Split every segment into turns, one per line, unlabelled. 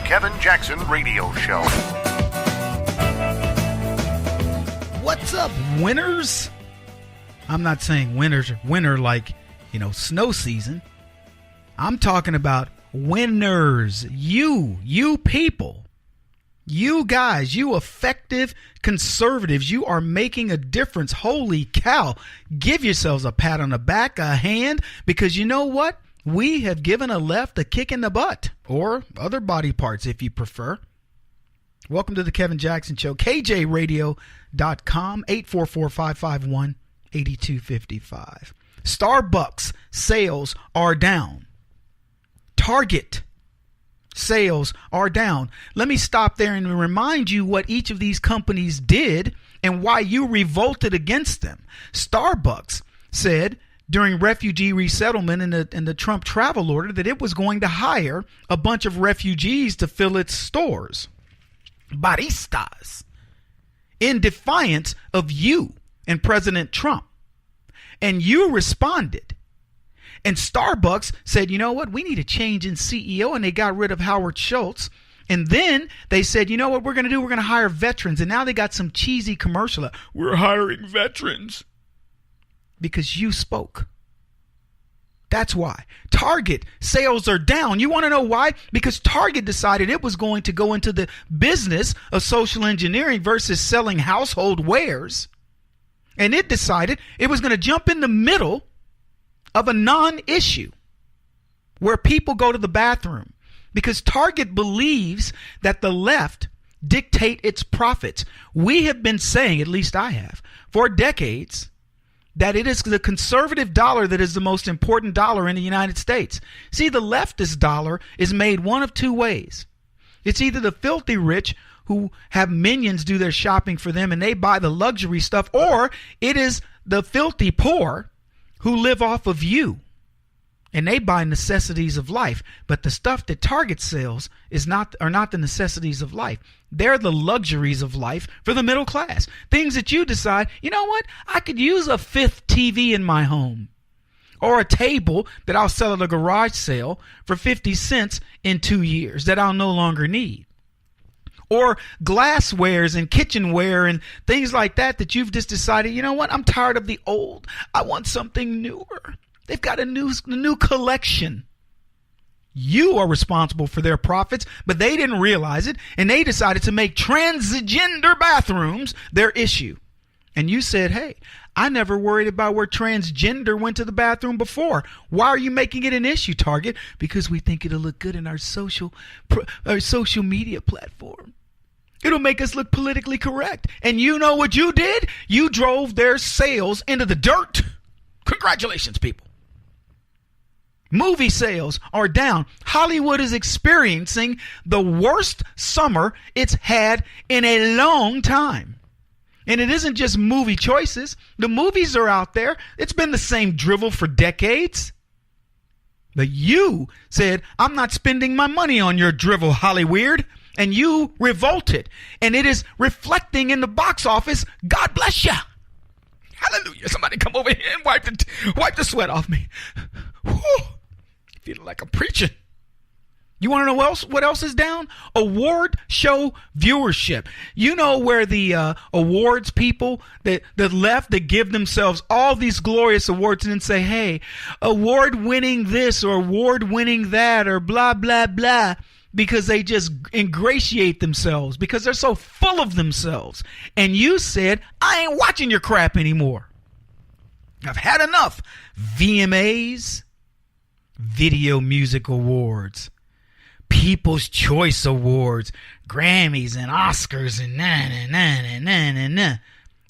Kevin Jackson Radio Show.
What's up, winners? I'm not saying winter like, snow season. I'm talking about winners. You people. You guys, you effective conservatives, you are making a difference. Holy cow. Give yourselves a pat on the back, a hand, because you know what? We have given a left a kick in the butt, or other body parts if you prefer. Welcome to the Kevin Jackson Show. KJRadio.com, 844-551-8255. Starbucks sales are down. Target sales are down. Let me stop there and remind you what each of these companies did and why you revolted against them. Starbucks said during refugee resettlement in the Trump travel order that it was going to hire a bunch of refugees to fill its stores. Baristas. In defiance of you and President Trump. And you responded. And Starbucks said, you know what, we need a change in CEO, and they got rid of Howard Schultz. And then they said, you know what we're going to do? We're going to hire veterans. And now they got some cheesy commercial. We're hiring veterans. Because you spoke. That's why. Target sales are down. You want to know why? Because Target decided it was going to go into the business of social engineering versus selling household wares. And it decided it was going to jump in the middle of a non-issue where people go to the bathroom, because Target believes that the left dictate its profits. We have been saying, at least I have, for decades, that it is the conservative dollar that is the most important dollar in the United States. See, the leftist dollar is made one of two ways. It's either the filthy rich who have minions do their shopping for them and they buy the luxury stuff, or it is the filthy poor who live off of you and they buy necessities of life. But the stuff that Target sells are not the necessities of life. They're the luxuries of life for the middle class. Things that you decide, you know what? I could use a fifth TV in my home, or a table that I'll sell at a garage sale for 50 cents in 2 years that I'll no longer need. Or glasswares and kitchenware and things like that you've just decided, you know what, I'm tired of the old. I want something newer. They've got a new collection. You are responsible for their profits, but they didn't realize it, and they decided to make transgender bathrooms their issue. And you said, hey, I never worried about where transgender went to the bathroom before. Why are you making it an issue, Target? Because we think it'll look good in our social media platform. It'll make us look politically correct. And you know what you did? You drove their sales into the dirt. Congratulations, people. Movie sales are down. Hollywood is experiencing the worst summer it's had in a long time. And it isn't just movie choices. The movies are out there. It's been the same drivel for decades. But you said, I'm not spending my money on your drivel, Hollyweird. And you revolted. And it is reflecting in the box office. God bless you. Hallelujah. Somebody come over here and wipe the sweat off me. Whew. Feeling like I'm preaching. You want to know what else is down? Award show viewership. You know where the awards people, the left, that give themselves all these glorious awards and then say, hey, award winning this or award winning that or blah, blah, blah, because they just ingratiate themselves because they're so full of themselves. And you said, I ain't watching your crap anymore. I've had enough. VMAs, Video Music Awards, People's Choice Awards, Grammys and Oscars and na.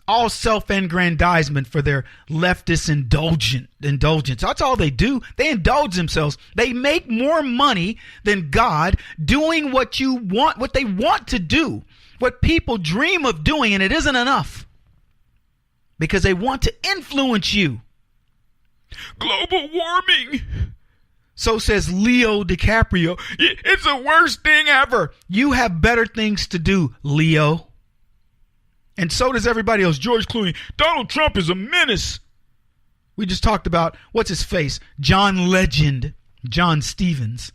All self-aggrandizement for their leftist indulgence. That's all they do. They indulge themselves. They make more money than God doing what they want to do, what people dream of doing, and it isn't enough because they want to influence you. Global warming. So says Leo DiCaprio. It's the worst thing ever. You have better things to do, Leo. And so does everybody else. George Clooney. Donald Trump is a menace. We just talked about, what's his face? John Legend. John Stevens.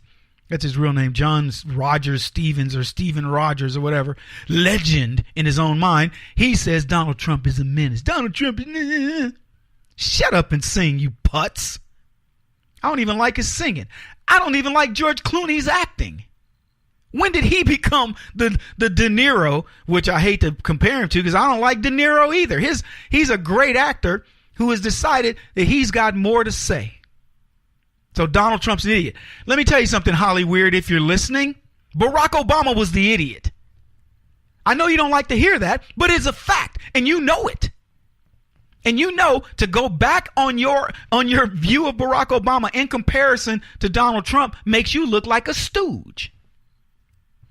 That's his real name, John Rogers Stevens or Stephen Rogers or whatever, legend in his own mind. He says Donald Trump is a menace. Donald Trump is... Shut up and sing, you putz. I don't even like his singing. I don't even like George Clooney's acting. When did he become the De Niro, which I hate to compare him to because I don't like De Niro either. He's a great actor who has decided that he's got more to say. So Donald Trump's an idiot. Let me tell you something, Hollyweird, if you're listening. Barack Obama was the idiot. I know you don't like to hear that, but it's a fact, and you know it. And you know to go back on your view of Barack Obama in comparison to Donald Trump makes you look like a stooge.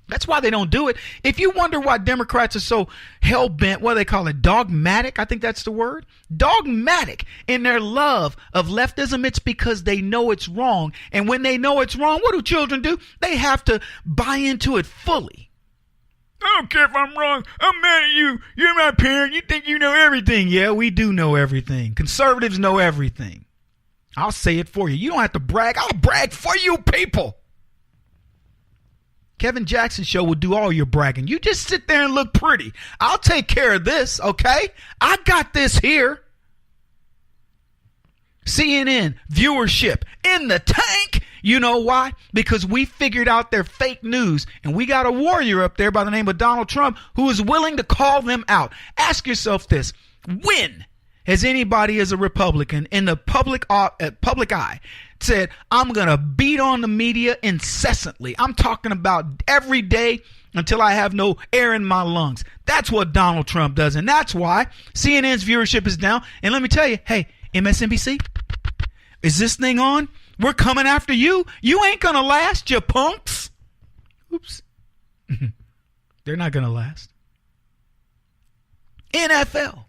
That's why they don't do it. If you wonder why Democrats are so hell-bent, what do they call it, dogmatic, I think that's the word, dogmatic in their love of leftism, it's because they know it's wrong. And when they know it's wrong, what do children do? They have to buy into it fully. I don't care if I'm wrong. I'm mad at you. You're my parent. You think you know everything. Yeah, we do know everything. Conservatives know everything. I'll say it for you. You don't have to brag. I'll brag for you people. Kevin Jackson show will do all your bragging. You just sit there and look pretty. I'll take care of this, okay? I got this here. CNN viewership in the tank. You know why? Because we figured out their fake news, and we got a warrior up there by the name of Donald Trump who is willing to call them out. Ask yourself this. When has anybody as a Republican in the public eye said, I'm going to beat on the media incessantly? I'm talking about every day until I have no air in my lungs. That's what Donald Trump does, and that's why CNN's viewership is down. And let me tell you, hey, MSNBC, is this thing on? We're coming after you. You ain't going to last, you punks. Oops. They're not going to last. NFL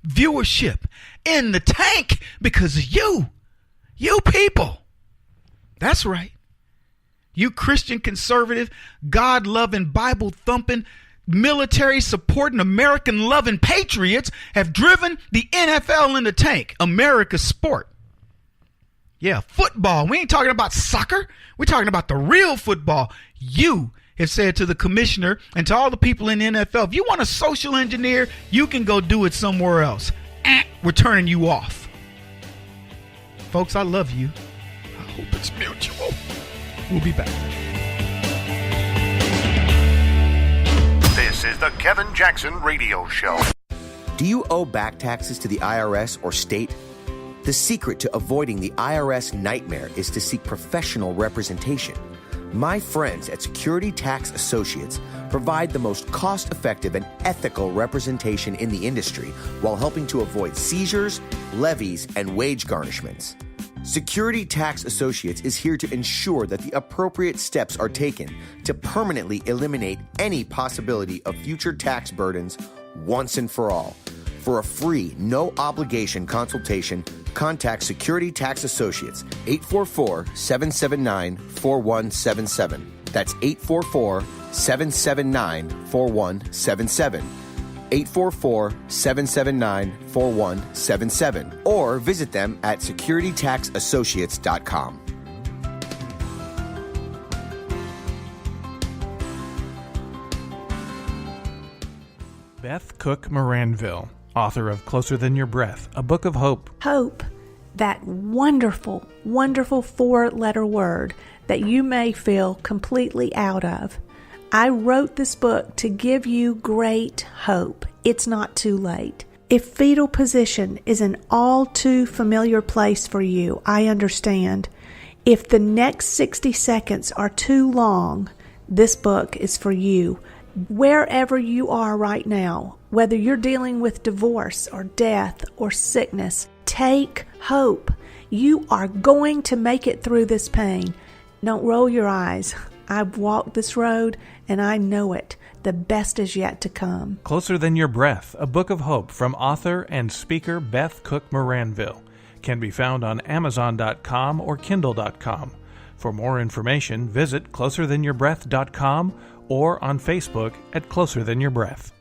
viewership in the tank because of you. You people. That's right. You Christian conservative, God-loving, Bible-thumping, military-supporting, American-loving patriots have driven the NFL in the tank. America's sport. Yeah, football. We ain't talking about soccer. We're talking about the real football. You have said to the commissioner and to all the people in the NFL, if you want to social engineer, you can go do it somewhere else. We're turning you off. Folks, I love you. I hope it's mutual. We'll be back.
This is the Kevin Jackson Radio Show.
Do you owe back taxes to the IRS or state? The secret to avoiding the IRS nightmare is to seek professional representation. My friends at Security Tax Associates provide the most cost-effective and ethical representation in the industry while helping to avoid seizures, levies, and wage garnishments. Security Tax Associates is here to ensure that the appropriate steps are taken to permanently eliminate any possibility of future tax burdens once and for all. For a free, no-obligation consultation, contact Security Tax Associates, 844-779-4177. That's 844-779-4177. 844-779-4177. Or visit them at securitytaxassociates.com.
Beth Cook Moranville, author of Closer Than Your Breath, a book of hope.
Hope, that wonderful, wonderful four-letter word that you may feel completely out of. I wrote this book to give you great hope. It's not too late. If fetal position is an all too familiar place for you, I understand. If the next 60 seconds are too long, this book is for you. Wherever you are right now, whether you're dealing with divorce or death or sickness, take hope. You are going to make it through this pain. Don't roll your eyes. I've walked this road and I know it. The best is yet to come.
Closer Than Your Breath, a book of hope from author and speaker Beth Cook Moranville, can be found on Amazon.com or Kindle.com. For more information, visit closerthanyourBreath.com or on Facebook at Closer Than Your Breath.